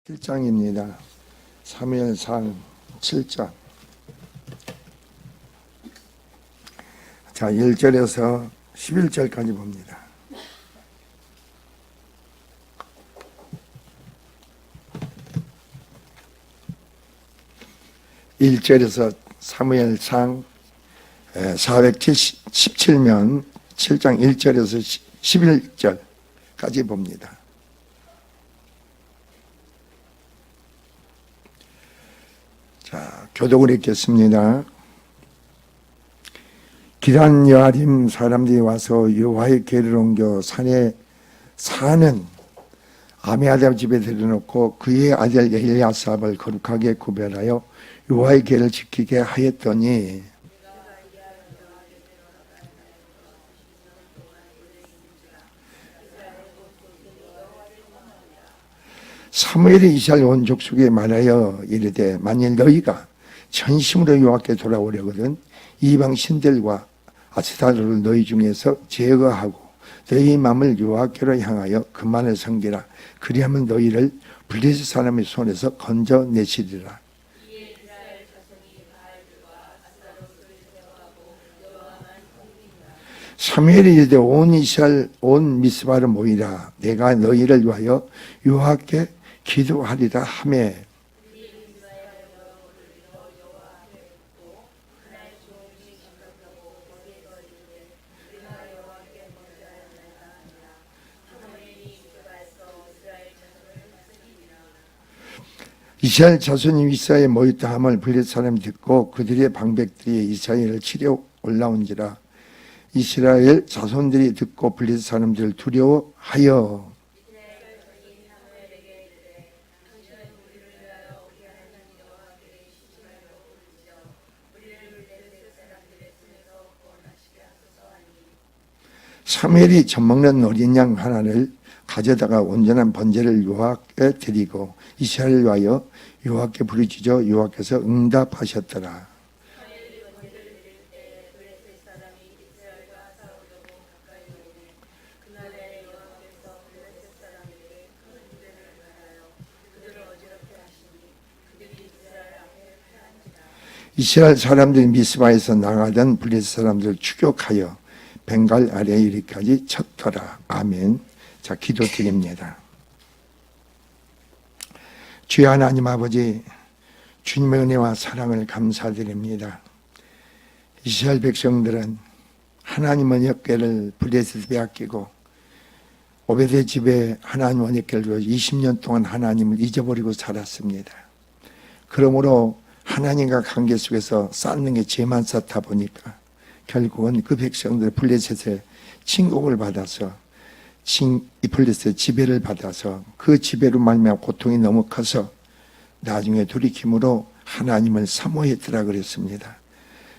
7장입니다. 사무엘상 7장. 자, 1절에서 11절까지 봅니다. (1절에서) 사무엘상 417면 7장 1절에서 11절까지 봅니다. 자, 교독을 읽겠습니다. 기단 여아림 사람들이 와서 여호와의 궤를 옮겨 산에 사는 아미아답 집에 들여놓고 그의 아들 엘리아삽을 거룩하게 구별하여 여호와의 궤를 지키게 하였더니, 사무엘이 이스라엘 온 족속에 말하여 이르되, 만일 너희가 전심으로 여호와께 돌아오려거든 이방 신들과 아스타로를 너희 중에서 제거하고 너희 마음을 여호와께로 향하여 그만을 섬기라. 그리하면 너희를 블레셋 사람의 손에서 건져내시리라. 사무엘이 이르되 온 이스라엘 온 미스바를 모이라. 내가 너희를 위하여 여호와께 기도하리라 하매, 이스라엘 자손이 미스바에 모였다 함을 블레셋 사람이 듣고 그들의 방백들이 이스라엘을 치려 올라온지라. 이스라엘 자손들이 듣고 블레셋 사람들을 두려워하여 사무엘이 젖먹는 어린 양 하나를 가져다가 온전한 번제를 여호와께 드리고 이스라엘을 위하여 여호와께 부르짖어 여호와께서 응답하셨더라. 이스라엘 사람들이 미스바에서 나가던 블레셋 사람들을 추격하여 벵갈 아래에 이르기까지 쳤더라. 아멘. 자, 기도드립니다. 주여 하나님 아버지, 주님의 은혜와 사랑을 감사드립니다. 이스라엘 백성들은 하나님 언약궤를 블레셋에 빼앗기고 오베데 집에 하나님 언약궤를 두어 20년 동안 하나님을 잊어버리고 살았습니다. 그러므로 하나님과 관계 속에서 쌓는 게 죄만 쌓다 보니까 결국은 그 백성들 블레셋의 침공을 받아서 이 블레셋의 지배를 받아서 그 지배로 말미암아 고통이 너무 커서 나중에 돌이킴으로 하나님을 사모했더라 그랬습니다.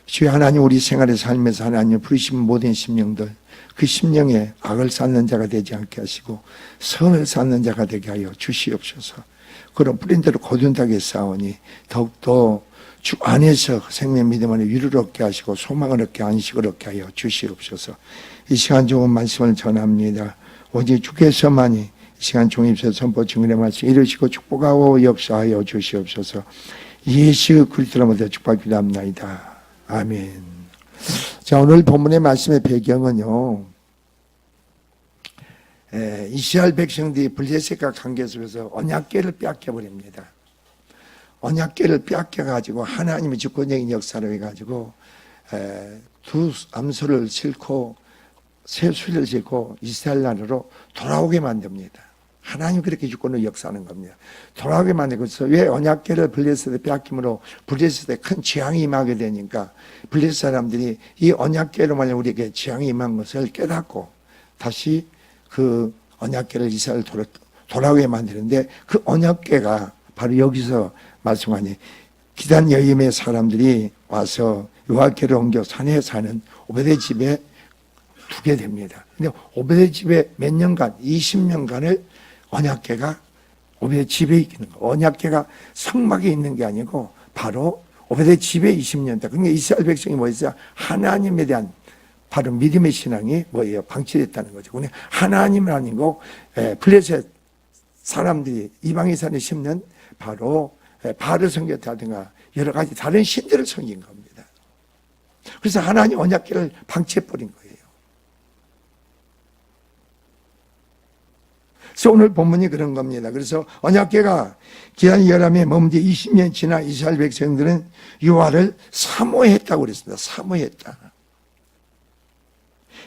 주여 하나님, 우리 생활의 삶에서 하나님 부르신 모든 심령들, 그 심령에 악을 쌓는 자가 되지 않게 하시고 선을 쌓는 자가 되게 하여 주시옵소서. 그런 뿌린 대로 거둔하게 싸우니 더욱더 주 안에서 생명 믿음 안에 위로를 얻게 하시고 소망을 얻게 안식을 얻게 하여 주시옵소서. 이 시간 좋은 말씀을 전합니다. 오직 주께서만이 이 시간 종입서 선포 증언의 말씀 이루시고 축복하고 역사하여 주시옵소서. 예수 그리스도로 모두 축복합니다. 아멘. 자, 오늘 본문의 말씀의 배경은요, 이스라엘 백성들이 블레셋과 관계 속에서 언약궤를 빼앗겨버립니다. 언약궤를 빼앗겨가지고 하나님의 주권적인 역사를 해가지고 두 암소를 싣고 새 수를 싣고 이스라엘 나라로 돌아오게 만듭니다. 하나님 그렇게 주권을 역사하는 겁니다. 돌아오게 만들고 있어. 왜 언약궤를 블레셋에 빼앗김으로 블레셋에 큰 재앙이 임하게 되니까 블레셋 사람들이 이 언약궤로 만약 우리에게 재앙이 임한 것을 깨닫고 다시 그 언약궤를 이스라엘 돌아오게 만드는데, 그 언약궤가 바로 여기서 말씀하니 기단 여임의 사람들이 와서 여호와께를 옮겨 산에 사는 오베데 집에 두게 됩니다. 근데 오베데 집에 몇 년간, 20년간을 언약궤가 오베데 집에 있는 거. 언약궤가 성막에 있는 게 아니고 바로 오베데 집에 20년 다. 그러니까 이스라엘 백성이 뭐였어요? 하나님에 대한 바로 믿음의 신앙이 뭐예요? 방치됐다는 거죠. 하나님은 아니고 블레셋 사람들이 이방인 산에 심는 바로 바알을 섬겼다든가 여러 가지 다른 신들을 섬긴 겁니다. 그래서 하나님 언약궤를 방치해버린 거예요. 그래서 오늘 본문이 그런 겁니다. 그래서 언약궤가 기한 여람에 머문 20년 지나 이스라엘 백성들은 여호와를 사모했다고 그랬습니다. 사모했다.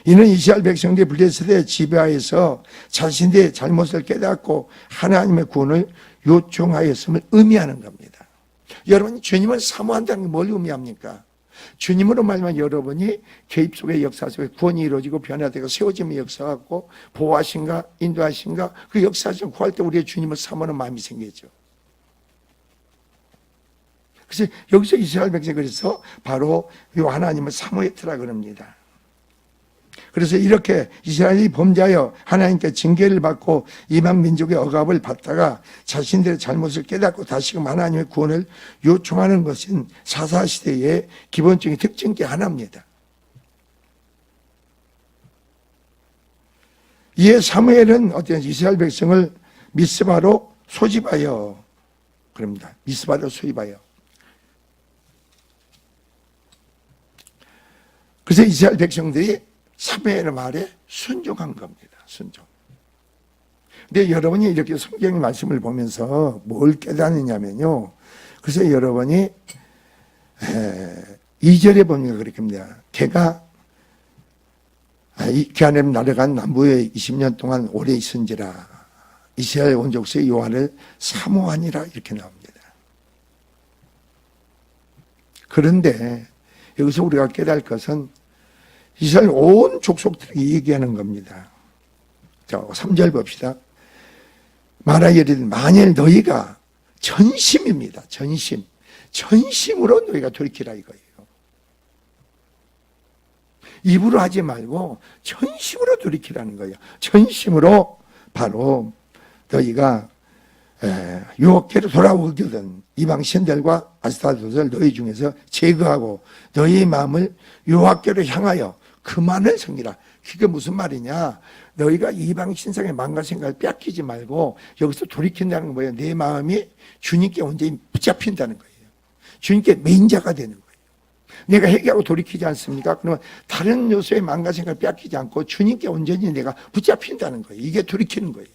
이는 이스라엘 백성들이 블레셋의 지배하에서 자신들의 잘못을 깨닫고 하나님의 구원을 요청하였음을 의미하는 겁니다. 여러분, 주님을 사모한다는 게 뭘 의미합니까? 주님으로 말미암아 여러분이 개입 속의 역사 속에 구원이 이루어지고 변화되고 세워짐의 역사하고 보호하신가 인도하신가 그 역사에서 구할 때 우리의 주님을 사모하는 마음이 생기죠. 그래서 여기서 이스라엘 백성이 그래서 바로 이 하나님을 사모했더라 그럽니다. 그래서 이렇게 이스라엘이 범죄하여 하나님께 징계를 받고 이방 민족의 억압을 받다가 자신들의 잘못을 깨닫고 다시금 하나님의 구원을 요청하는 것은 사사시대의 기본적인 특징 중 하나입니다. 이에 사무엘은 어떤 이스라엘 백성을 미스바로 소집하여 그럽니다. 미스바로 소집하여. 그래서 이스라엘 백성들이 사무엘의 말에 순종한 겁니다. 순종. 근데 여러분이 이렇게 성경의 말씀을 보면서 뭘 깨닫느냐면요. 그래서 여러분이 2절에 보면 그렇게 합니다. 개가 기한에 날아간 남부에 20년 동안 오래 있은지라 이스라엘 온 족속의 여호와를 사모하니라 이렇게 나옵니다. 그런데 여기서 우리가 깨달을 것은 이스라엘 온 족속들에게 얘기하는 겁니다. 자, 3절 봅시다. 말하기를 만일 너희가 전심입니다. 전심. 전심으로 너희가 돌이키라 이거예요. 입으로 하지 말고 전심으로 돌이키라는 거예요. 전심으로 바로 너희가 여호와께로 돌아오거든 이방 신들과 아스타롯을 너희 중에서 제거하고 너희의 마음을 여호와께로 향하여 그만을 섬기라. 그게 무슨 말이냐? 너희가 이방 신상의 마음과 생각을 뺏기지 말고 여기서 돌이킨다는 거예요. 내 마음이 주님께 온전히 붙잡힌다는 거예요. 주님께 매인자가 되는 거예요. 내가 회개하고 돌이키지 않습니까? 그러면 다른 요소의 마음과 생각을 뺏기지 않고 주님께 온전히 내가 붙잡힌다는 거예요. 이게 돌이키는 거예요.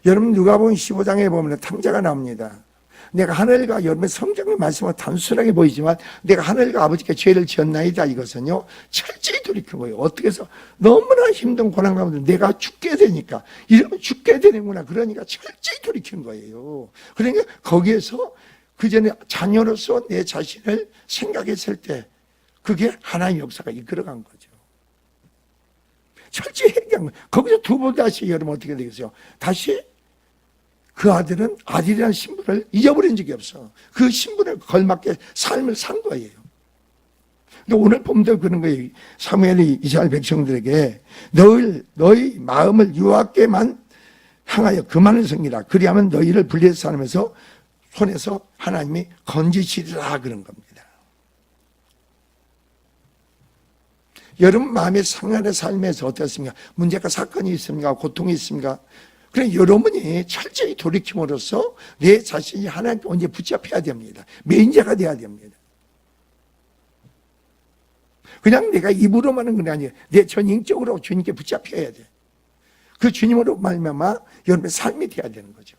여러분 누가복음 15장에 보면 탕자가 나옵니다. 내가 하늘과 여러분의 성경의 말씀은 단순하게 보이지만 내가 하늘과 아버지께 죄를 지었나이다 이것은요 철저히 돌이킨 거예요. 어떻게 해서 너무나 힘든 고난 가운데 내가 죽게 되니까 이러면 죽게 되는구나. 그러니까 철저히 돌이킨 거예요. 그러니까 거기에서 그 전에 자녀로서 내 자신을 생각했을 때 그게 하나님의 역사가 이끌어간 거죠. 철저히 회개한 거예요. 거기서 두 번 다시 여러분 어떻게 되겠어요? 다시 그 아들은 아들이라는 신분을 잊어버린 적이 없어. 그 신분을 걸맞게 삶을 산 거예요. 근데 오늘 본문도 그런 거예요. 사무엘이 이스라엘 백성들에게 너희 마음을 여호와께만 향하여 그만을 섬기라. 그리하면 너희를 블레셋 사람에서 손에서 하나님이 건지시리라 그런 겁니다. 여러분 마음의 상한의 삶에서 어떻습니까? 문제가 사건이 있습니까? 고통이 있습니까? 그래 여러분이 철저히 돌이킴으로써 내 자신이 하나님께 언제 붙잡혀야 됩니다. 매인자가 돼야 됩니다. 그냥 내가 입으로만 하는 건 아니에요. 내 전인격으로 주님께 붙잡혀야 돼. 그 주님으로 말미암아 여러분의 삶이 돼야 되는 거죠.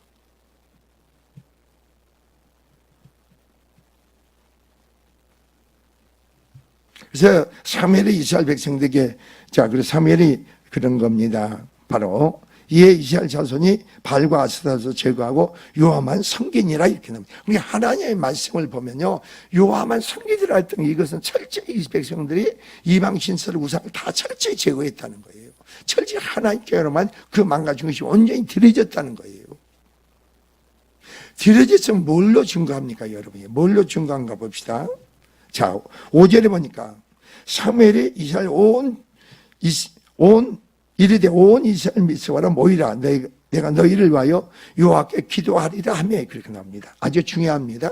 그래서 사무엘이 이스라엘 백성들에게 그래서 사무엘이 그런 겁니다. 바로 이에 이스라엘 자손이 바알과 아스타롯을 제거하고 여호와만 섬기니라 이렇게 나옵니다. 그러니까 하나님의 말씀을 보면요, 여호와만 섬기더라 했던 이것은 철저히 이 백성들이 이방 신설 우상을 다 철저히 제거했다는 거예요. 철저히 하나님께로만 그 망가진 것이 온전히 들여졌다는 거예요. 들여졌으면 뭘로 증거합니까, 여러분이? 뭘로 증거한가 봅시다. 자, 5절에 보니까 사무엘이 이스라엘 이르되 온 이스라엘 미스바라 모이라 내가 너희를 위하여 여호와께 기도하리라 하며 그렇게 나옵니다. 아주 중요합니다.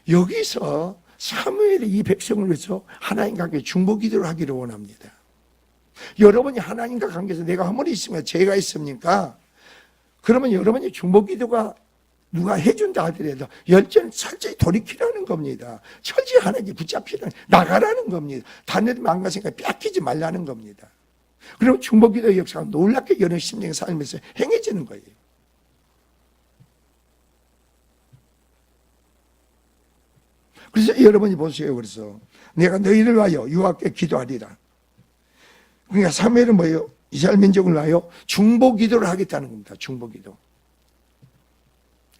여기서 사무엘이 이 백성을 위해서 하나님과 함께 중보 기도를 하기를 원합니다. 여러분이 하나님과 관계에서 내가 허물이 있으면 죄가 있습니까? 그러면 여러분이 중보기도가 누가 해준다 하더라도 열전 철저히 돌이키라는 겁니다. 철저히 하나님께 붙잡히라는, 나가라는 겁니다. 다른 데 망가지니까 뺏기지 말라는 겁니다. 그리고 중보기도의 역사가 놀랍게 여러 심령의 삶에서 행해지는 거예요. 그래서 여러분이 보세요. 그래서 내가 너희를 위하여 여호와께 기도하리라. 그러니까 사무엘은 뭐예요? 이스라엘 민족을 위하여 중보기도를 하겠다는 겁니다. 중보기도.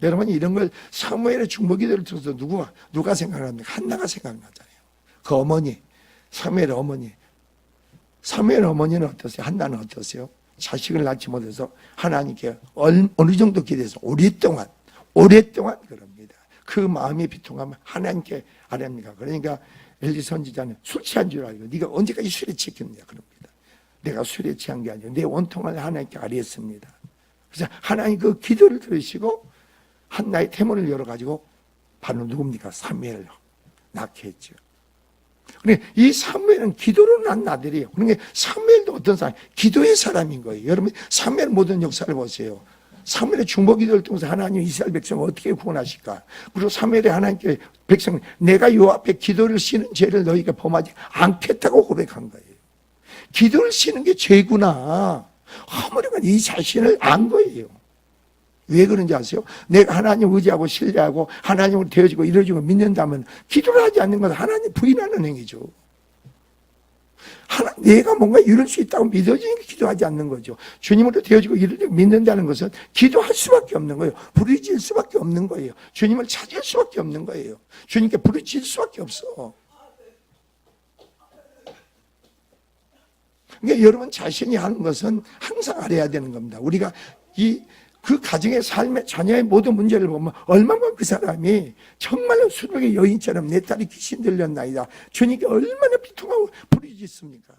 여러분이 이런 걸 사무엘의 중보기도를 들어서 누가 생각합니까? 한나가 생각나잖아요. 그 어머니, 사무엘의 어머니. 사무엘의 어머니는 어떠세요? 한나는 어떠세요? 자식을 낳지 못해서 하나님께 어느 정도 기대해서 오랫동안 그럽니다. 그 마음이 비통하면 하나님께 아뢰합니다. 그러니까 엘리 선지자는 술 취한 줄 알고 네가 언제까지 술에 취했느냐 그럽니다. 내가 술에 취한 게 아니라 내 원통을 하나님께 아뢰었습니다. 그래서 하나님 그 기도를 들으시고 한나의 태문을 열어가지고 바로 누굽니까? 사무엘을 낳게 했죠. 그러니까 이 사무엘은 기도로 난 아들이에요. 그러니까 사무엘도 어떤 사람? 기도의 사람인 거예요. 여러분 사무엘 모든 역사를 보세요. 사무엘의 중보기도를 통해서 하나님 이스라엘 백성을 어떻게 구원하실까? 그리고 사무엘의 하나님께 백성 내가 요 앞에 기도를 쉬는 죄를 너희가 범하지 않겠다고 고백한 거예요. 기도를 쉬는 게 죄구나. 허물이가 이 자신을 안 거예요. 왜 그런지 아세요? 내가 하나님 의지하고 신뢰하고 하나님으로 되어지고 이루어지고 믿는다면 기도를 하지 않는 것은 하나님 부인하는 행위죠. 내가 뭔가 이룰 수 있다고 믿어지니까 기도하지 않는 거죠. 주님으로 되어지고 이루어지고 믿는다는 것은 기도할 수밖에 없는 거예요. 부르짖을 수밖에 없는 거예요. 주님을 찾을 수밖에 없는 거예요. 주님께 부르짖을 수밖에 없어. 그러니까 여러분 자신이 하는 것은 항상 알아야 되는 겁니다. 우리가 그 가정의 삶의 자녀의 모든 문제를 보면 얼마나 그 사람이 정말로 수록의 여인처럼 내 딸이 귀신 들렸나이다. 주님께 얼마나 비통하고 부르짖습니까?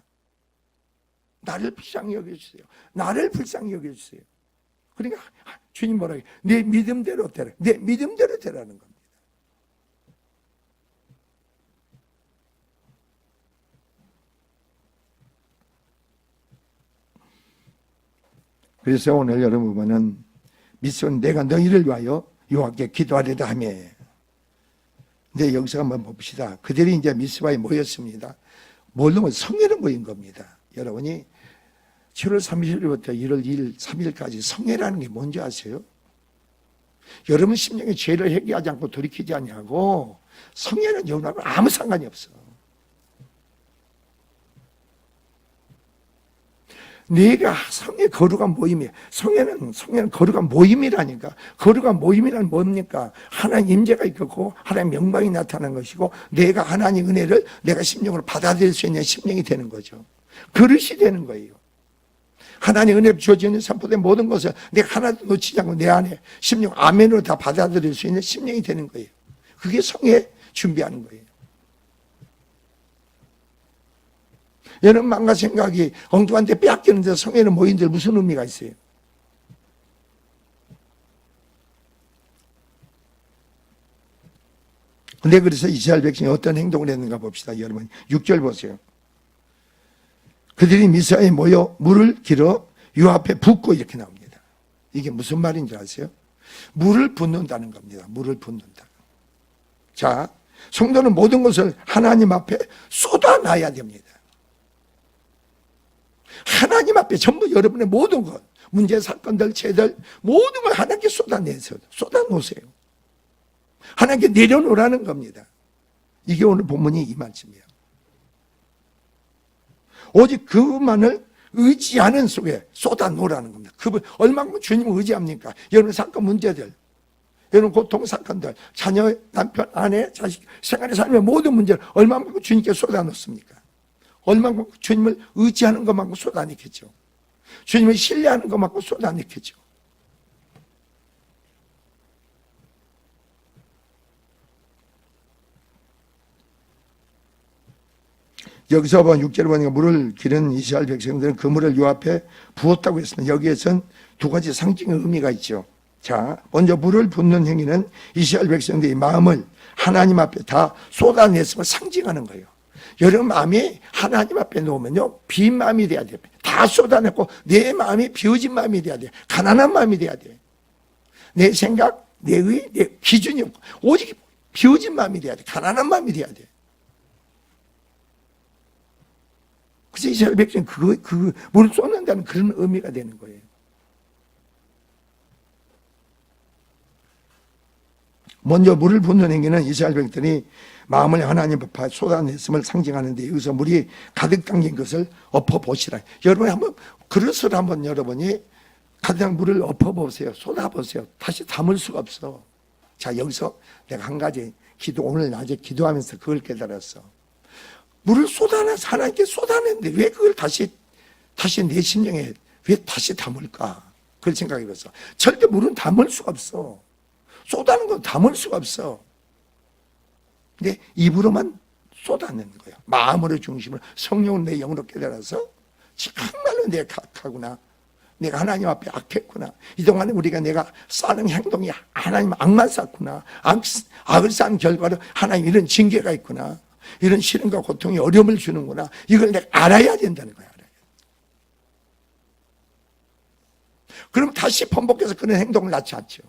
나를 불쌍히 여겨주세요. 나를 불쌍히 여겨주세요. 그러니까 주님 뭐라고 해요? 내 믿음대로 되라. 내 믿음대로 되라는 겁니다. 그래서 오늘 여러분 보면은 미스는 내가 너희를 위하여 여호와께 기도하리라 하며. 근데 여기서 한번 봅시다. 그들이 이제 미스바에 모였습니다. 모르면 성회를 모인 겁니다. 여러분이 7월 30일부터 1월 2일, 3일까지 성회라는 게 뭔지 아세요? 여러분 심령의 죄를 회개하지 않고 돌이키지 아니하고 성회는 여러분하고 아무 상관이 없어. 내가 성의 거룩한 모임이에요. 성회는 거룩한 모임이라니까. 거룩한 모임이란 뭡니까? 하나님 임재가 있고 하나님 영광이 나타나는 것이고 내가 하나님 은혜를 내가 심령으로 받아들일 수 있는 심령이 되는 거죠. 그릇이 되는 거예요. 하나님 은혜 주어지는 선포된 모든 것을 내가 하나도 놓치지 않고 내 안에 심령 아멘으로 다 받아들일 수 있는 심령이 되는 거예요. 그게 성회 준비하는 거예요. 여러분 마음과 생각이 엉뚱한데 빼앗기는데 성회는 모인들 무슨 의미가 있어요? 근데 그래서 이스라엘 백성이 어떤 행동을 했는가 봅시다. 여러분 6절 보세요. 그들이 미사에 모여 물을 길어 요 앞에 붓고 이렇게 나옵니다. 이게 무슨 말인지 아세요? 물을 붓는다는 겁니다. 물을 붓는다. 자, 성도는 모든 것을 하나님 앞에 쏟아놔야 됩니다. 하나님 앞에 전부 여러분의 모든 것, 문제, 사건들, 죄들 모든 걸 하나님께 쏟아놓으세요. 하나님께 내려놓으라는 겁니다. 이게 오늘 본문이 이 말씀이에요. 오직 그분만을 의지하는 속에 쏟아놓으라는 겁니다. 그분 얼마만큼 주님을 의지합니까? 여러분 사건 문제들, 여러분 고통 사건들, 자녀, 남편, 아내, 자식, 생활의 삶의 모든 문제를 얼마만큼 주님께 쏟아놓습니까? 얼마만큼 주님을 의지하는 것만큼 쏟아내겠죠. 주님을 신뢰하는 것만큼 쏟아내겠죠. 여기서 보면 6절에 보니까 물을 기른 이스라엘 백성들은 그 물을 요 앞에 부었다고 했습니다. 여기에선 두 가지 상징의 의미가 있죠. 자, 먼저 물을 붓는 행위는 이스라엘 백성들의 마음을 하나님 앞에 다 쏟아냈음을 상징하는 거예요. 여러분 마음이 하나님 앞에 놓으면요, 빈 마음이 돼야 돼요. 다 쏟아내고 내 마음이 비워진 마음이 돼야 돼요. 가난한 마음이 돼야 돼요. 내 생각, 내 의, 내 기준이 없고 오직 비워진 마음이 돼야 돼요. 가난한 마음이 돼야 돼요. 그래서 이스라엘 백성이 물을 쏟는다는 그런 의미가 되는 거예요. 먼저 물을 붓는 행위는 이스라엘 백성들이 마음을 하나님 앞에 쏟아냈음을 상징하는데, 여기서 물이 가득 담긴 것을 엎어보시라. 여러분이 한번 그릇을 한번 여러분이 가득 물을 엎어보세요. 쏟아보세요. 다시 담을 수가 없어. 자, 여기서 내가 한 가지 오늘 낮에 기도하면서 그걸 깨달았어. 물을 쏟아내서 하나님께 쏟아냈는데 왜 그걸 다시 내 심령에 왜 다시 담을까? 그런 생각이 들었어. 절대 물은 담을 수가 없어. 쏟아는 건 담을 수가 없어. 근데 입으로만 쏟아내는 거예요. 마음으로 중심으로, 성령은 내 영으로 깨달아서 정말로 내가 악하구나, 내가 하나님 앞에 악했구나, 이동안에 내가 쌓는 행동이 하나님 악만 쌓구나, 악을 쌓은 결과로 하나님 이런 징계가 있구나, 이런 시련과 고통이 어려움을 주는구나, 이걸 내가 알아야 된다는 거야. 그럼 다시 번복해서 그런 행동을 낳지 않죠.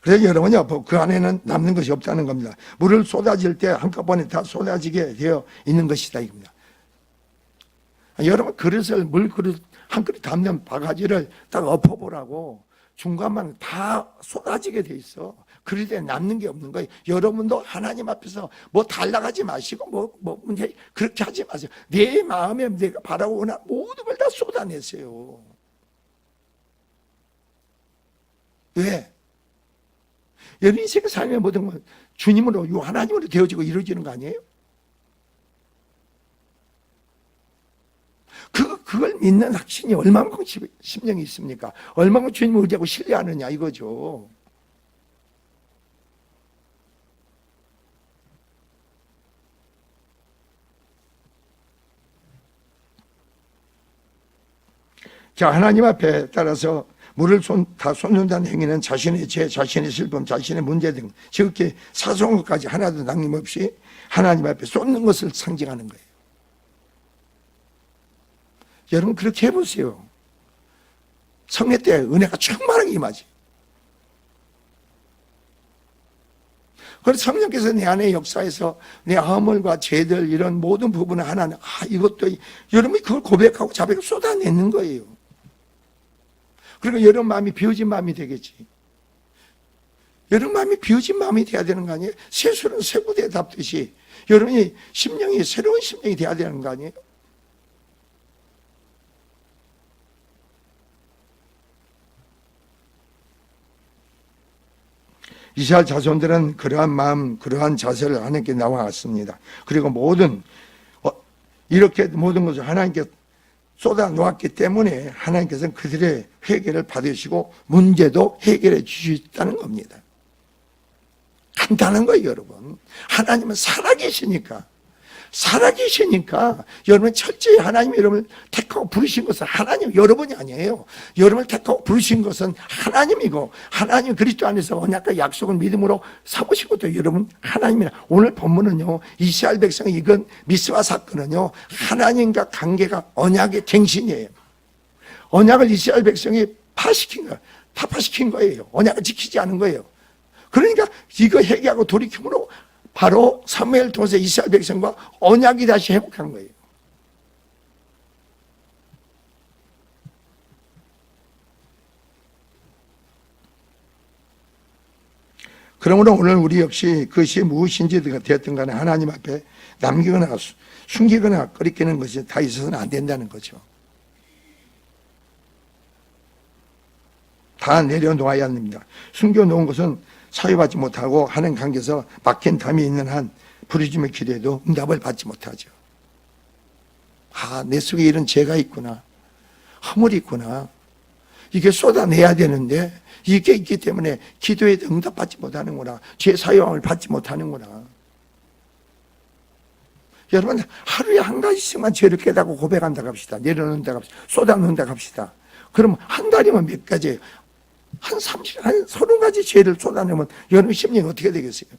그래서 여러분요, 그 안에는 남는 것이 없다는 겁니다. 물을 쏟아질 때 한꺼번에 다 쏟아지게 되어 있는 것이다 이겁니다. 여러분, 물그릇 한 그릇 담는 바가지를 딱 엎어보라고 중간만 다 쏟아지게 돼 있어. 그릇에 남는 게 없는 거예요. 여러분도 하나님 앞에서 뭐 달라가지 마시고 문제 그렇게 하지 마세요. 내 마음에 내가 바라고 원하는 모든 걸 다 쏟아내세요. 왜? 여러분 인생의 삶의 모든 건 주님으로, 하나님으로 되어지고 이루어지는 거 아니에요? 그걸 믿는 확신이 얼마만큼 심령이 있습니까? 얼마만큼 주님을 의지하고 신뢰하느냐 이거죠. 자, 하나님 앞에 따라서 물을 다 쏟는다는 행위는 자신의 죄, 자신의 슬픔, 자신의 문제 등 지극히 사소한 것까지 하나도 남김없이 하나님 앞에 쏟는 것을 상징하는 거예요. 여러분 그렇게 해보세요. 성례 때 은혜가 충만하게 임하지. 그래서 성령께서 내 안에 역사해서 내 허물과 죄들 이런 모든 부분을 하나는 이것도 여러분이 그걸 고백하고 자백을 쏟아내는 거예요. 그리고 여러분 마음이 비워진 마음이 되겠지. 여러분 마음이 비워진 마음이 돼야 되는 거 아니에요? 세술은 쇠구대에 닿듯이 여러분이 심령이 새로운 심령이 돼야 되는 거 아니에요? 이스라엘 자손들은 그러한 마음, 그러한 자세를 하나님께 나와왔습니다. 그리고 이렇게 모든 것을 하나님께 쏟아 놓았기 때문에 하나님께서는 그들의 회개를 받으시고 문제도 해결해 주셨다는 겁니다. 간단한 거예요, 여러분. 하나님은 살아계시니까 여러분 철저히 하나님이 여러분을 택하고 부르신 것은 하나님, 여러분이 아니에요. 여러분을 택하고 부르신 것은 하나님이고, 하나님 그리스도 안에서 언약과 약속을 믿음으로 삼으신 것도 여러분 하나님이라. 오늘 본문은요, 이스라엘 백성의 이건 미스바 사건은요, 하나님과 관계가 언약의 갱신이에요. 언약을 이스라엘 백성이 타파시킨 거예요. 언약을 지키지 않은 거예요. 그러니까 이거 회개하고 돌이킴으로 바로 사무엘 통해서 이스라엘 백성과 언약이 다시 회복한 거예요. 그러므로 오늘 우리 역시 그것이 무엇인지 되었든 간에 하나님 앞에 남기거나 숨기거나 꺼리끼는 것이 다 있어서는 안 된다는 거죠. 다 내려놓아야 합니다. 숨겨놓은 것은 사유받지 못하고 하는 관계에서 막힌 담이 있는 한 부르짖음을 기도해도 응답을 받지 못하죠. 내 속에 이런 죄가 있구나, 허물이 있구나, 이게 쏟아내야 되는데 이게 있기 때문에 기도해도 응답받지 못하는구나, 죄 사유함을 받지 못하는구나. 여러분 하루에 한 가지씩만 죄를 깨닫고 고백한다고 합시다. 내려놓는다고 합시다. 쏟아놓는다고 합시다. 그러면 한 달이면 몇 가지예요? 한 30가지 죄를 쏟아내면 여러분 심령이 어떻게 되겠어요?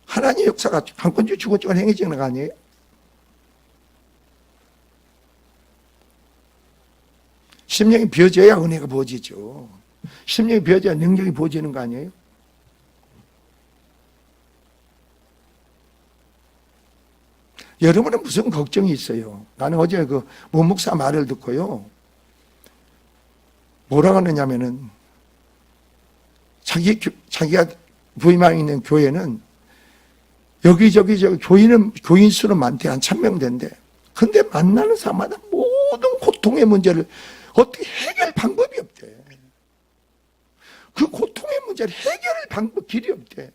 하나님의 역사가 한 건지 두 건지가 행해지는 거 아니에요? 심령이 비어져야 은혜가 부어지죠. 심령이 비어져야 능력이 부어지는 거 아니에요? 여러분은 무슨 걱정이 있어요? 나는 어제 그 문목사 말을 듣고요. 뭐라고 하느냐면은 자기가 부임하고 있는 교회는 여기저기 교인 수는 많대. 한 1000명 된대. 근데 만나는 사람마다 모든 고통의 문제를 어떻게 해결 방법이 없대. 그 고통의 문제를 해결할 길이 없대.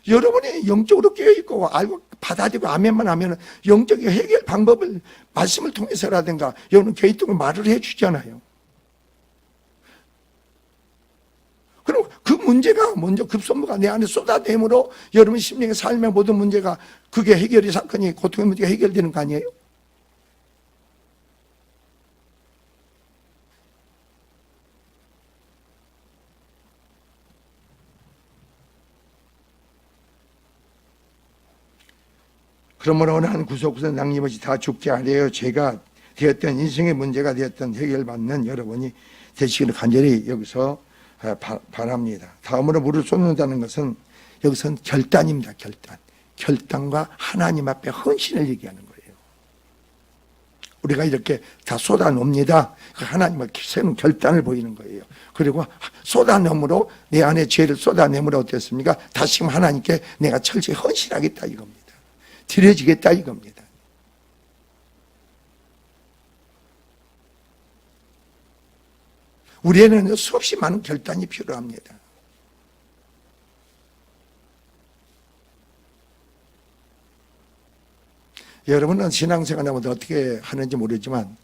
여러분이 영적으로 깨어있고 알고 받아들이고 아멘만 하면 영적인 해결 방법을 말씀을 통해서라든가 여러분 개인적으로 말을 해주잖아요. 그럼 그 문제가 먼저 급선무가 내 안에 쏟아내므로 여러분 심령의 삶의 모든 문제가 그게 해결이 사건이 고통의 문제가 해결되는 거 아니에요? 그러므로 어느 한 구석구석 낭님없이 다 죽게 하려요. 죄가 되었던 인생의 문제가 되었던 해결받는 여러분이 되시기를 간절히 여기서 바랍니다. 다음으로 물을 쏟는다는 것은 여기서는 결단입니다. 결단과 하나님 앞에 헌신을 얘기하는 거예요. 우리가 이렇게 다 쏟아놉니다. 하나님 앞에 세운 결단을 보이는 거예요. 그리고 쏟아내므로 내 안에 죄를 쏟아내므로 어땠습니까? 다시금 하나님께 내가 철저히 헌신하겠다 이겁니다. 드려지겠다 이겁니다. 우리에는 수없이 많은 결단이 필요합니다. 여러분은 신앙생활하면서 어떻게 하는지 모르지만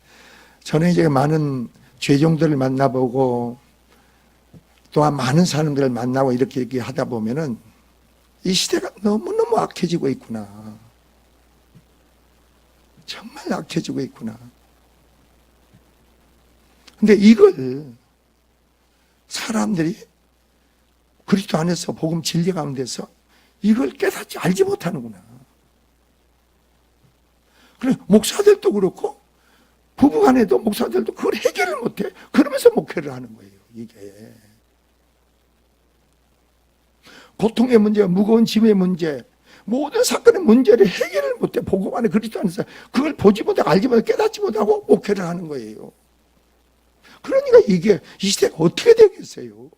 저는 이제 많은 죄종들을 만나보고 또한 많은 사람들을 만나고 이렇게 하다 보면은 이 시대가 너무너무 악해지고 있구나. 정말 악해지고 있구나. 근데 이걸 사람들이 그리스도 안에서 복음 진리 가운데서 이걸 깨닫지 알지 못하는구나. 그래 목사들도 그렇고 부부간에도 목사들도 그걸 해결을 못해. 그러면서 목회를 하는 거예요. 이게 고통의 문제, 무거운 짐의 문제, 모든 사건의 문제를 해결을 못해. 복음 안에 그리스도 안에서 그걸 보지 못하고 알지 못하고 깨닫지 못하고 목회를 하는 거예요. 그러니까 이게 이 시대가 어떻게 되겠어요?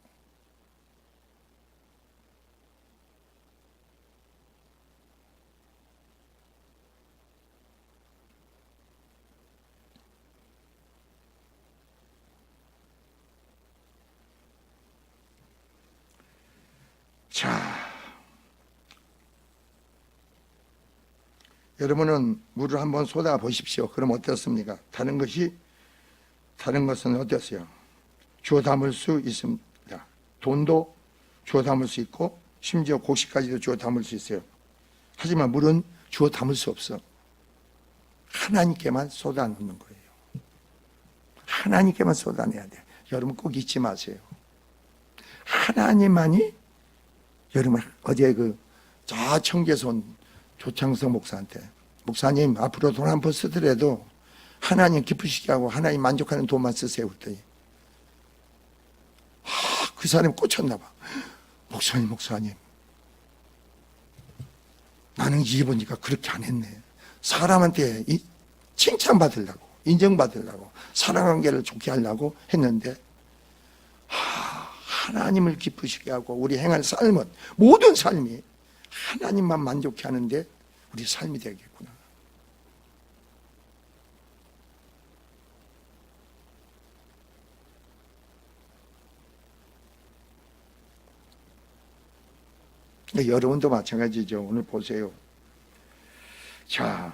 자, 여러분은 물을 한번 쏟아 보십시오. 그럼 어떻습니까? 다른 것은 어땠어요? 주워 담을 수 있습니다. 돈도 주워 담을 수 있고 심지어 곡식까지도 주워 담을 수 있어요. 하지만 물은 주워 담을 수 없어. 하나님께만 쏟아놓는 거예요. 하나님께만 쏟아내야 돼요. 여러분 꼭 잊지 마세요. 하나님만이 여러분 어제 저 청계에서 온 조창석 목사한테 목사님 앞으로 돈 한 푼 쓰더라도 하나님 기쁘시게 하고 하나님 만족하는 돈만 쓰세요 그랬더니 그 사람이 꽂혔나 봐. 목사님 나는 이제 보니까 그렇게 안 했네. 사람한테 칭찬받으려고 인정받으려고 사랑관계를 좋게 하려고 했는데 하나님을 기쁘시게 하고 우리 행할 삶은 모든 삶이 하나님만 만족해 하는데 우리 삶이 되겠구나. 여러분도 마찬가지죠. 오늘 보세요. 자,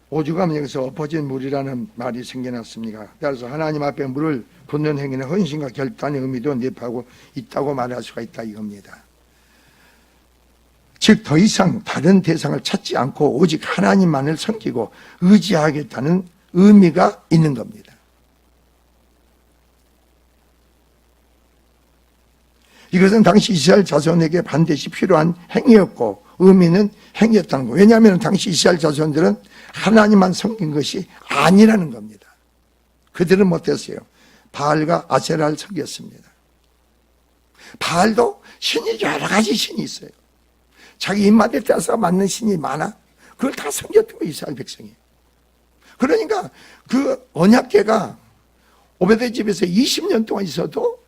오죽하면 여기서 엎어진 물이라는 말이 생겨났습니까? 따라서 하나님 앞에 물을 붓는 행위는 헌신과 결단의 의미도 내포하고 있다고 말할 수가 있다 이겁니다. 즉 더 이상 다른 대상을 찾지 않고 오직 하나님만을 섬기고 의지하겠다는 의미가 있는 겁니다. 이것은 당시 이스라엘 자손에게 반드시 필요한 행위였고 의미는 행위였다는 거예요. 왜냐하면 당시 이스라엘 자손들은 하나님만 섬긴 것이 아니라는 겁니다. 그들은 못했어요. 바알과 아세라를 섬겼습니다. 바알도 신이 여러 가지 신이 있어요. 자기 입맛에 따라서 맞는 신이 많아. 그걸 다 섬겼던 거예요, 이스라엘 백성이. 그러니까 그 언약궤가 오베데 집에서 20년 동안 있어도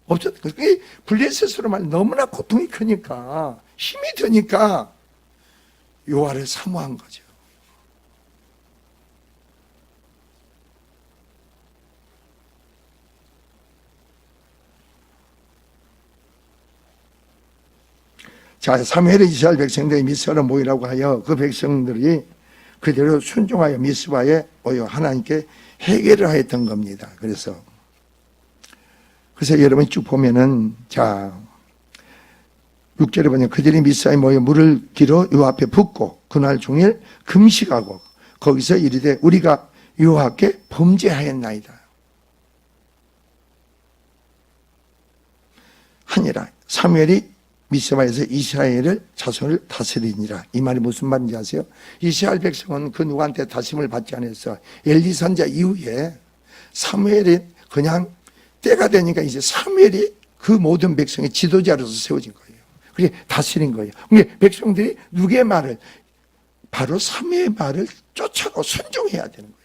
없었던 거예요. 그게 블레셋으로 말 너무나 고통이 크니까, 힘이 드니까 여호와를 사모한 거죠. 자, 사무엘의 이스라엘 백성들이 미스바로 모이라고 하여 그 백성들이 그대로 순종하여 미스바에 모여 하나님께 회개를 하였던 겁니다. 그래서 여러분이 쭉 보면은, 자, 6절에 보면 그들이 미스바에 모여 물을 길어 요 앞에 붓고 그날 종일 금식하고 거기서 이르되 우리가 여호와께 범죄하였나이다 하니라. 사무엘이 미스바에서 이스라엘을 자손을 다스리니라. 이 말이 무슨 말인지 아세요? 이스라엘 백성은 그 누구한테 다짐을 받지 않았어. 엘리 선자 이후에 사무엘이 그냥 때가 되니까 이제 사무엘이 그 모든 백성의 지도자로서 세워진 거예요. 그게 다스린 거예요. 그러니까 백성들이 누구의 말을, 바로 사무엘의 말을 쫓아고 순종해야 되는 거예요.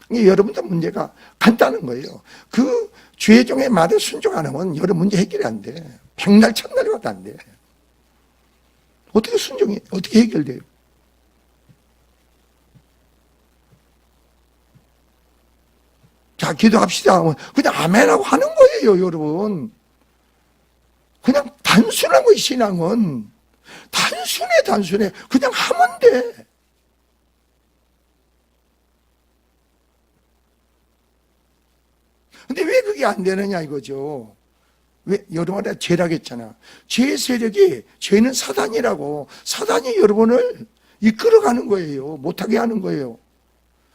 그러니까 여러분들 문제가 간단한 거예요. 그 주의종의 말을 순종 안 하면 여러 문제 해결이 안 돼. 백날 천날 가도 안 돼. 어떻게 순종이, 어떻게 해결돼요? 자, 기도합시다. 그냥 아멘하고 하는 거예요, 여러분. 그냥 단순한 거예요, 신앙은. 단순해. 그냥 하면 돼. 근데 왜 그게 안 되느냐 이거죠. 왜? 여러분한테 죄라겠잖아. 죄의 세력이, 죄는 사단이라고. 사단이 여러분을 이끌어가는 거예요. 못하게 하는 거예요.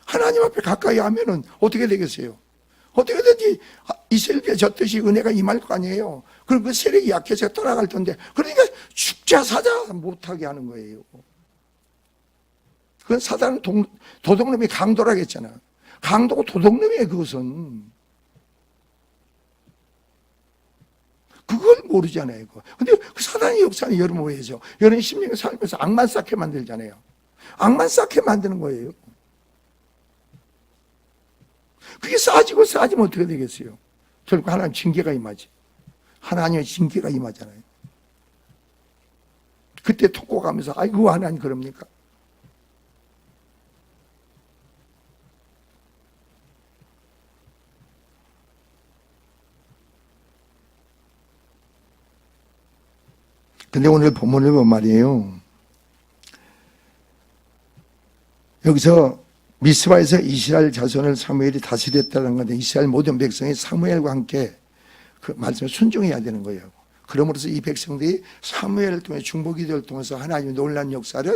하나님 앞에 가까이 하면은 어떻게 되겠어요? 어떻게든지 이스라엘에 졌듯이 은혜가 임할 거 아니에요. 그럼 그 세력이 약해서 떠나갈 텐데, 그러니까 죽자 사자 못하게 하는 거예요. 그건 사단은 도둑놈이 강도라겠잖아. 강도고 도둑놈이에요, 그것은. 그걸 모르잖아요. 근데 그 사단의 역사는 여러분 뭐예요? 여러분 심령에 살면서 악만 쌓게 만들잖아요. 악만 쌓게 만드는 거예요. 그게 쌓아지면 어떻게 되겠어요? 결국 하나님 징계가 임하지. 하나님의 징계가 임하잖아요. 그때 통곡하면서 아이고 하나님 그럽니까? 근데 오늘 본문을 보면 말이에요. 여기서 미스바에서 이스라엘 자손을 사무엘이 다스렸다는 건데, 이스라엘 모든 백성이 사무엘과 함께 그 말씀을 순종해야 되는 거예요. 그러므로서 이 백성들이 사무엘을 통해 중보기도를 통해서 하나님의 놀라운 역사를,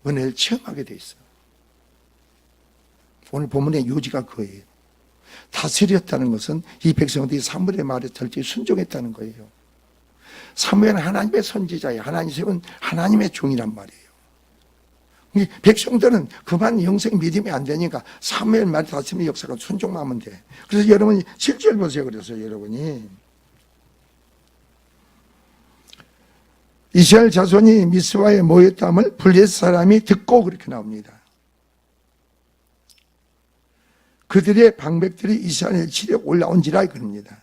은혜를 체험하게 돼 있어요. 오늘 본문의 요지가 그거예요. 다스렸다는 것은 이 백성들이 사무엘의 말에 철저히 순종했다는 거예요. 사무엘은 하나님의 선지자예요. 하나님 세운 하나님의 종이란 말이에요. 백성들은 그만 영생 믿음이 안 되니까 사무엘 말 다스림의 역사가 순종만 하면 돼. 그래서 여러분이 7절 보세요. 그래서 여러분이 이스라엘 자손이 미스바에 모였다함을 블레셋 사람이 듣고, 그렇게 나옵니다. 그들의 방백들이 이스라엘 치려 올라온지라 그럽니다.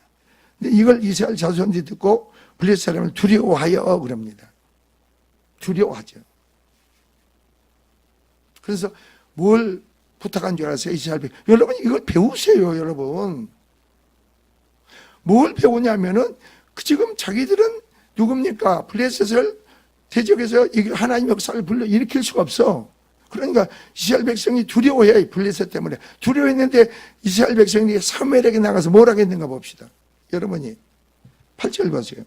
근데 이걸 이스라엘 자손들이 듣고 블레셋 사람을 두려워하여 그럽니다. 두려워하죠. 그래서 뭘 부탁한 줄 아세요? 이스라엘 백성. 여러분 이걸 배우세요, 여러분. 뭘 배우냐면은 지금 자기들은 누굽니까? 블레셋을 대적해서 하나님 역사를 불러일으킬 수가 없어. 그러니까 이스라엘 백성이 두려워해, 블레셋 때문에. 두려워했는데 이스라엘 백성이 사무엘에게 나가서 뭘 하겠는가 봅시다. 여러분이 8절 보세요.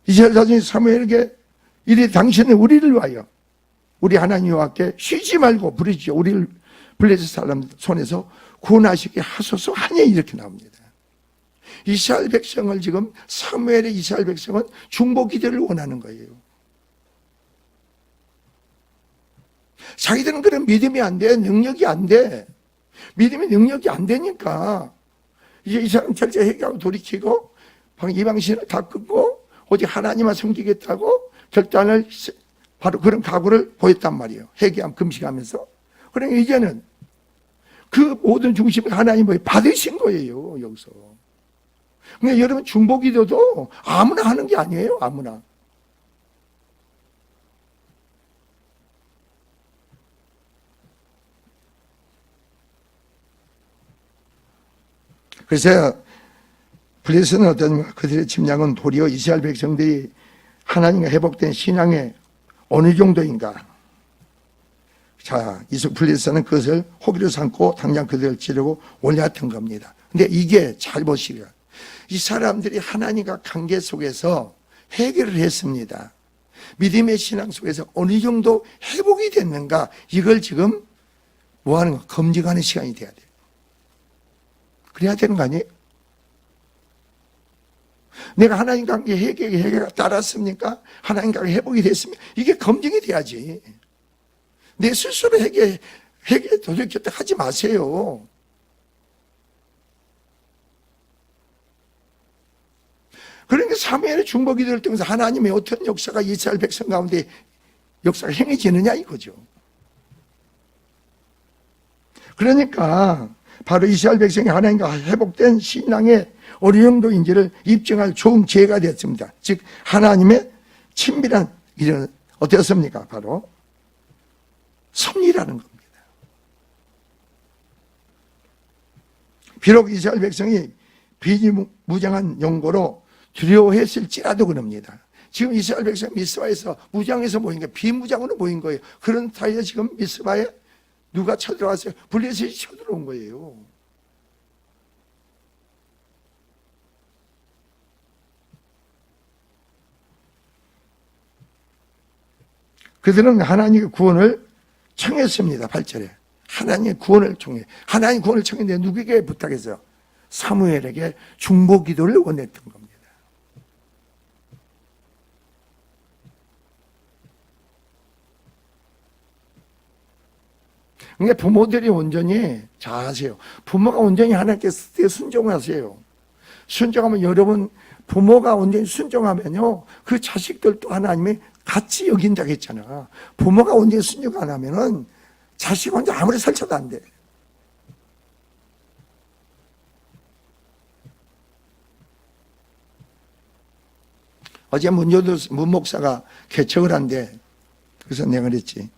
이스라엘 자손이 사무엘에게 이래 당신은 우리를 위하여 우리 하나님 여호와께 쉬지 말고 부르짖어 우리를 블레셋 사람 손에서 구원하시게 하소서 하니 이렇게 나옵니다. 이스라엘 백성을 지금 사무엘의 이스라엘 백성은 중보 기도를 원하는 거예요. 자기들은 그런 믿음이 안 돼, 능력이 안 돼. 믿음이 능력이 안 되니까 이제 이 사람 철저 회개하고 돌이키고 이방신을 다 끊고 오직 하나님만 섬기겠다고 결단을 바로 그런 각오를 보였단 말이에요. 회개하면 금식하면서. 그러니까 이제는 그 모든 중심을 하나님이 받으신 거예요. 여기서. 그러니까 여러분 중보기도도 아무나 하는 게 아니에요. 아무나. 그래서 블레셋은 어떠냐, 그들의 침략은 도리어 이스라엘 백성들이 하나님과 회복된 신앙의 어느 정도인가. 자, 블레셋은 그것을 호기로 삼고 당장 그들을 치려고 올려왔던 겁니다. 근데 이게 잘 보시라. 이 사람들이 하나님과 관계 속에서 해결을 했습니다. 믿음의 신앙 속에서 어느 정도 회복이 됐는가, 이걸 지금 뭐 하는 거? 검증하는 시간이 돼야 돼요. 그래야 되는 거 아니에요? 내가 하나님 관계 회개가 따랐습니까? 하나님 관계 회복이 됐습니까? 이게 검증이 돼야지. 내 스스로 회개 도둑겼다 하지 마세요. 그러니까 사무엘의 중보기도를 통해서 하나님의 어떤 역사가 이스라엘 백성 가운데 역사가 행해지느냐 이거죠. 그러니까 바로 이스라엘 백성이 하나님과 회복된 신앙의 어느 정도인지를 입증할 좋은 기회가 됐습니다. 즉 하나님의 친밀한 일은 어땠습니까? 바로 섭리라는 겁니다. 비록 이스라엘 백성이 비무장한 용고로 두려워했을지라도 그럽니다. 지금 이스라엘 백성 미스바에서 무장해서 모인 게 비무장으로 모인 거예요. 그런 사이에 지금 미스바에 누가 쳐들어왔어요? 블레셋이 쳐들어온 거예요. 그들은 하나님의 구원을 청했습니다. 8절에. 하나님의 구원을 청해. 하나님의 구원을 청했는데 누구에게 부탁했어요? 사무엘에게 중보 기도를 원했던 겁니다. 그러니까 부모들이 온전히 잘하세요. 부모가 온전히 하나님께 순종하세요. 순종하면 여러분 부모가 온전히 순종하면요 그 자식들도 하나님이 같이 여긴다고 했잖아. 부모가 온전히 순종 안 하면은 자식 혼자 아무리 설쳐도 안 돼. 어제 문 목사가 개척을 한대. 그래서 내가 그랬지.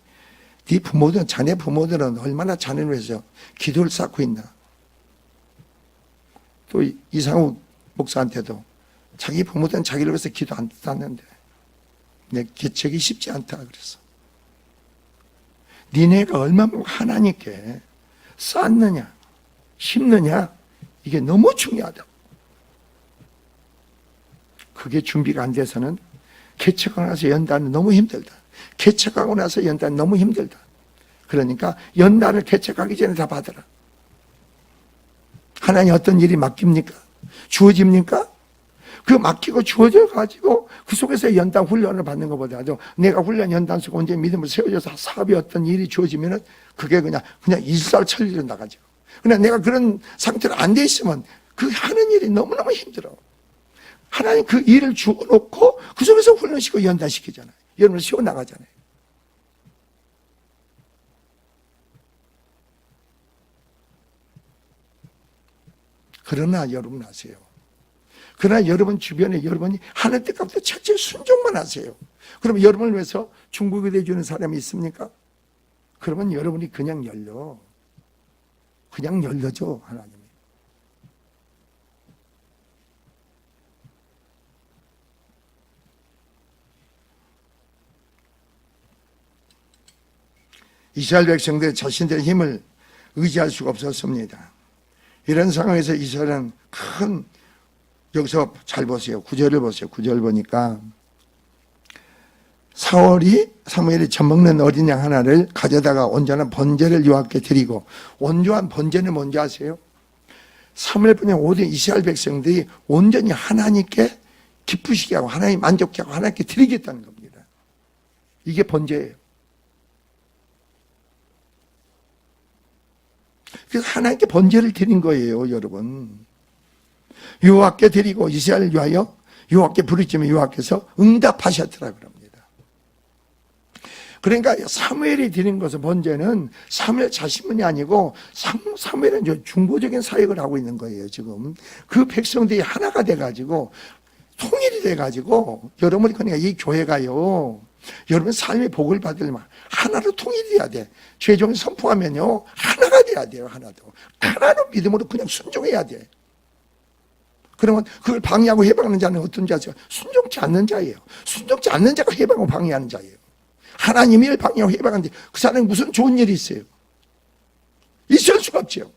네 부모들은, 자네 부모들은 얼마나 자네를 위해서 기도를 쌓고 있나. 또 이상욱 목사한테도 자기 부모들은 자기를 위해서 기도 안 쌓는데 내 개척이 쉽지 않다 그랬어. 니네가 얼마나 하나님께 쌓느냐 심느냐 이게 너무 중요하다고. 그게 준비가 안 돼서는 개척하고 나서 연단은 너무 힘들다. 개척하고 나서 연단 너무 힘들다. 그러니까 연단을 개척하기 전에 다 받아라. 하나님 어떤 일이 맡깁니까? 주어집니까? 그 맡기고 주어져 가지고 그 속에서 연단 훈련을 받는 것보다도 내가 훈련 연단 속에 언제 믿음을 세워져서 사업이 어떤 일이 주어지면은 그게 그냥 일사천리로 나가죠. 그냥 내가 그런 상태로 안 돼 있으면 그 하는 일이 너무너무 힘들어. 하나님 그 일을 주어놓고 그 속에서 훈련시키고 연단시키잖아요. 여러분을 세워나가잖아요. 그러나 여러분 아세요. 그러나 여러분 주변에 여러분이 하는 뜻값도 철저히 순종만 하세요. 그러면 여러분을 위해서 중보기도 해주는 사람이 있습니까? 그러면 여러분이 그냥 열려. 그냥 열려줘 하나님이. 이스라엘 백성들 자신들의 힘을 의지할 수가 없었습니다. 이런 상황에서 이스라엘은 큰 여기서 잘 보세요. 9절을 보세요. 9절 보니까 사무엘이 젖먹는 어린 양 하나를 가져다가 온전한 번제를 여호와께 드리고, 온전한 번제는 뭔지 아세요? 사무엘뿐이 모든 이스라엘 백성들이 온전히 하나님께 기쁘시게 하고 하나님 만족케 하고 하나님께 드리겠다는 겁니다. 이게 번제예요. 그래서 하나님께 번제를 드린 거예요, 여러분. 여호와께 드리고 이스라엘을 위하여 여호와께 부르짖으면 여호와께서 응답하셨더라 그럽니다. 그러니까 사무엘이 드린 것은 번제는 사무엘 자신만이 아니고 사무엘은 중보적인 사역을 하고 있는 거예요. 지금 그 백성들이 하나가 돼가지고 통일이 돼가지고 여러분이, 그러니까 이 교회가요, 여러분 삶의 복을 받으려면 하나로 통일해야 돼. 최종에 선포하면요 하나가 돼야 돼요. 하나로 믿음으로 그냥 순종해야 돼. 그러면 그걸 방해하고 해방하는 자는 어떤 자죠? 순종치 않는 자예요. 순종치 않는 자가 해방하고 방해하는 자예요. 하나님이 일 방해하고 해방하는데 그 사람이 무슨 좋은 일이 있어요? 있을 수가 없죠.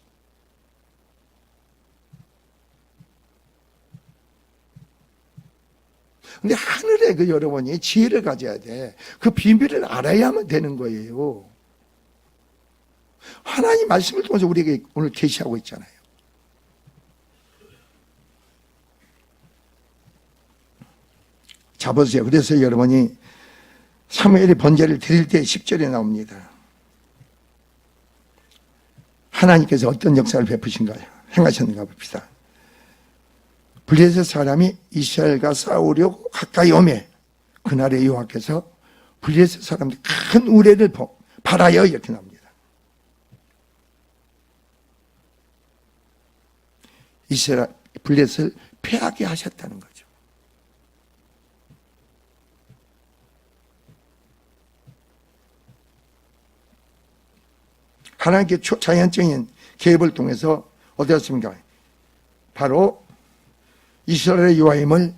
근데 하늘에 그 여러분이 지혜를 가져야 돼. 그 비밀을 알아야만 되는 거예요. 하나님 말씀을 통해서 우리에게 오늘 계시하고 있잖아요. 자 보세요. 그래서 여러분이 사무엘이 번제를 드릴 때 10절에 나옵니다. 하나님께서 어떤 역사를 베푸신가요? 행하셨는가 봅시다. 블레셋 사람이 이스라엘과 싸우려고 가까이 오매 그날에 여호와께서 블레셋 사람들이 큰 우레를 발하여, 이렇게 나옵니다. 이스라엘 블레셋을 패하게 하셨다는 거죠. 하나님께 초자연적인 개입을 통해서 어디였습니까? 바로 이스라엘의 여호와임을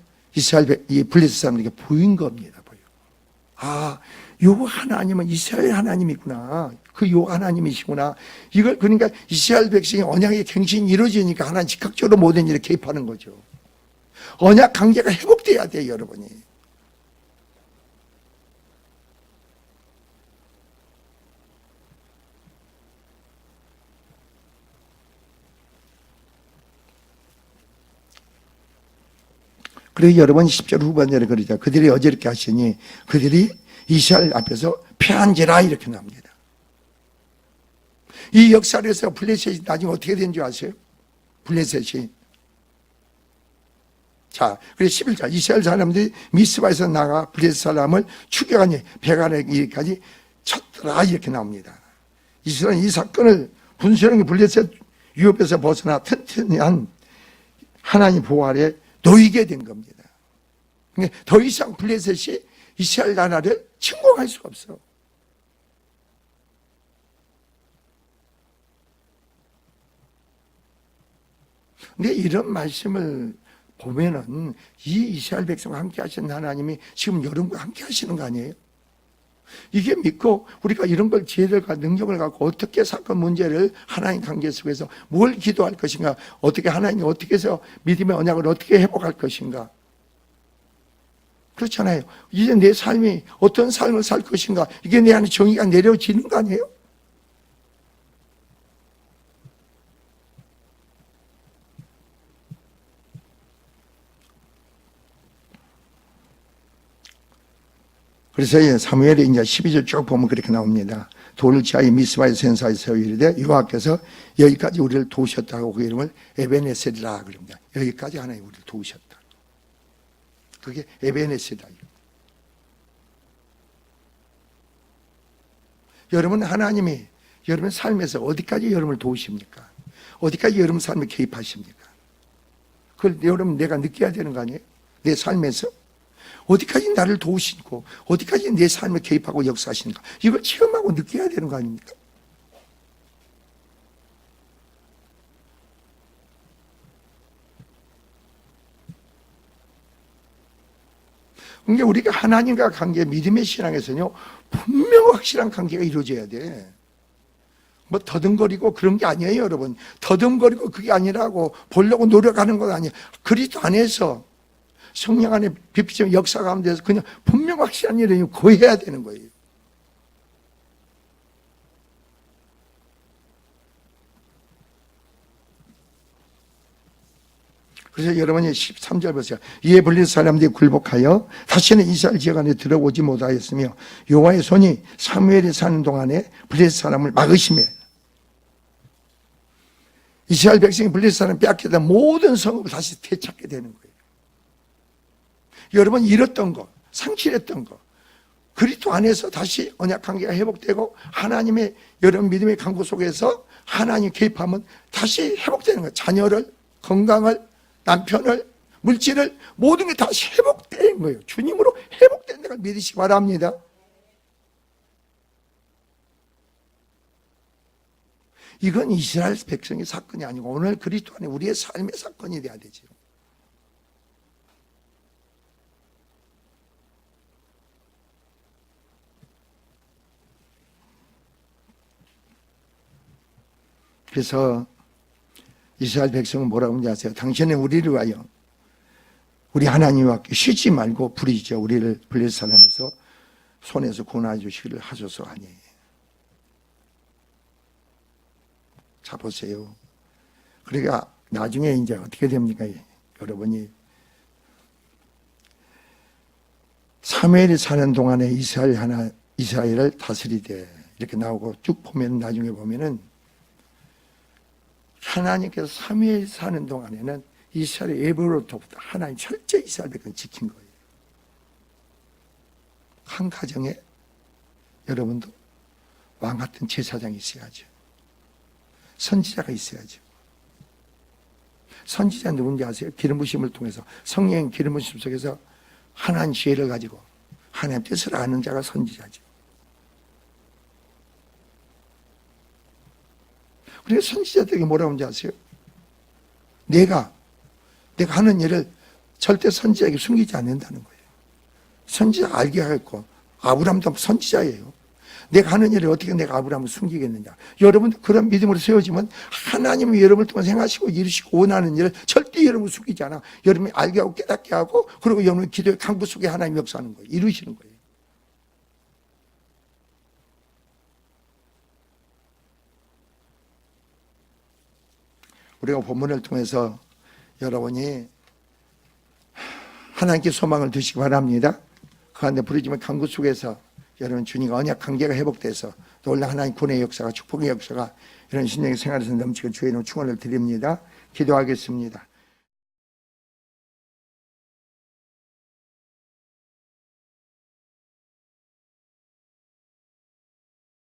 이 블레셋 사람들에게 보인 겁니다. 보여. 아, 요 하나님은 이스라엘 하나님이구나. 그 요 하나님이시구나. 이걸, 그러니까 이스라엘 백성이 언약의 갱신이 이루어지니까 하나님 즉각적으로 모든 일에 개입하는 거죠. 언약 관계가 회복돼야 돼요, 여러분이. 그래서 여러분이 10절 후반절에 그러죠. 그들이 어저렇게 하시니 그들이 이스라엘 앞에서 패한지라, 이렇게 나옵니다. 이 역사에서 블레셋이 나중에 어떻게 된 줄 아세요? 블레셋이. 자, 그래서 11절 이스라엘 사람들이 미스바에서 나가 블레셋 사람을 추격하니 배가 이르기까지 쳤더라, 이렇게 나옵니다. 이스라엘은 이 사건을 분수령이 블레셋 위협에서 벗어나 튼튼한 하나님 보호 아래 놓이게 된 겁니다. 더 이상 블레셋이 이스라엘 나라를 침공할 수가 없어. 근데 이런 말씀을 보면은 이 이스라엘 백성과 함께 하시는 하나님이 지금 여러분과 함께 하시는 거 아니에요? 이게 믿고 우리가 이런 걸 지혜들과 능력을 갖고 어떻게 사건 문제를 하나님 관계 속에서 뭘 기도할 것인가, 어떻게 하나님이 어떻게 해서 믿음의 언약을 어떻게 회복할 것인가. 그렇잖아요. 이제 내 삶이 어떤 삶을 살 것인가, 이게 내 안에 정의가 내려지는 거 아니에요? 그래서 사무엘이 이제 12절 쭉 보면 그렇게 나옵니다. 돌을 지하에 미스바의 센사에서 이르되 여호와께서 여기까지 우리를 도우셨다고 그 이름을 에베네셀이라 그럽니다. 여기까지 하나님 우리를 도우셨다. 그게 에베네셀이다. 여러분, 하나님이 여러분 삶에서 어디까지 여러분을 도우십니까? 어디까지 여러분 삶에 개입하십니까? 그걸 여러분 내가 느껴야 되는 거 아니에요? 내 삶에서 어디까지 나를 도우시고 어디까지 내 삶에 개입하고 역사하시는가, 이걸 체험하고 느껴야 되는 거 아닙니까? 그러니까 우리가 하나님과 관계, 믿음의 신앙에서는요 분명 확실한 관계가 이루어져야 돼. 뭐 더듬거리고 그런 게 아니에요, 여러분. 더듬거리고 그게 아니라고 보려고 노력하는 건 아니에요. 그리스도 안에서 성령 안에 비피점 역사 가운데서 그냥 분명 확실한 일을 거해야 되는 거예요. 그래서 여러분이 13절 보세요. 이에 블레셋 사람들이 굴복하여 다시는 이스라엘 지역 안에 들어오지 못하였으며 여호와의 손이 사무엘이 사는 동안에 블레셋 사람을 막으시며, 이스라엘 백성이 블레셋 사람 빼앗기다 모든 성읍을 다시 되찾게 되는 거예요. 여러분 잃었던 거, 상실했던 거, 그리스도 안에서 다시 언약 관계가 회복되고 하나님의 여러분 믿음의 강구 속에서 하나님 개입하면 다시 회복되는 거예요. 자녀를, 건강을, 남편을, 물질을, 모든 게 다시 회복되는 거예요. 주님으로 회복된 데가 믿으시기 바랍니다. 이건 이스라엘 백성의 사건이 아니고 오늘 그리스도 안에 우리의 삶의 사건이 돼야 되죠. 그래서 이스라엘 백성은 뭐라고 하는지 아세요? 당신은 우리를 위하여 우리 하나님과 함께 쉬지 말고 부르짖어 우리를 블레셋 사람에서 손에서 구원해 주시기를 하소서 하니. 자 보세요. 그러니까 나중에 이제 어떻게 됩니까? 여러분이 사무엘이 사는 동안에 이스라엘을 다스리되 이렇게 나오고 쭉 보면 나중에 보면은 하나님께서 사무엘이 사는 동안에는 이스라엘 외부로부터 하나님 철저히 이스라엘 백성을 지킨 거예요. 한 가정에 여러분도 왕 같은 제사장이 있어야죠. 선지자가 있어야죠. 선지자 누군지 아세요? 기름 부심을 통해서 성령 기름 부심 속에서 하나님 지혜를 가지고 하나님 뜻을 아는 자가 선지자죠. 그래서 선지자들에게 뭐라고 하는지 아세요? 내가 하는 일을 절대 선지자에게 숨기지 않는다는 거예요. 선지자 알게 하겠고, 아브라함도 선지자예요. 내가 하는 일을 어떻게 내가 아브라함을 숨기겠느냐. 여러분 그런 믿음으로 세워지면 하나님이 여러분을 통해 생하시고 이루시고 원하는 일을 절대 여러분을 숨기지 않아. 여러분이 알게 하고 깨닫게 하고, 그리고 여러분 기도의 강구 속에 하나님 역사하는 거예요. 이루시는 거예요. 우리가 본문을 통해서 여러분이 하나님께 소망을 두시기 바랍니다. 그 안에 부르짖는 강구 속에서 여러분 주님과 언약 관계가 회복돼서 놀라 하나님 구원의 역사가, 축복의 역사가 이런 신령의 생활에서 넘치고 주의 이름 축원을 드립니다. 기도하겠습니다.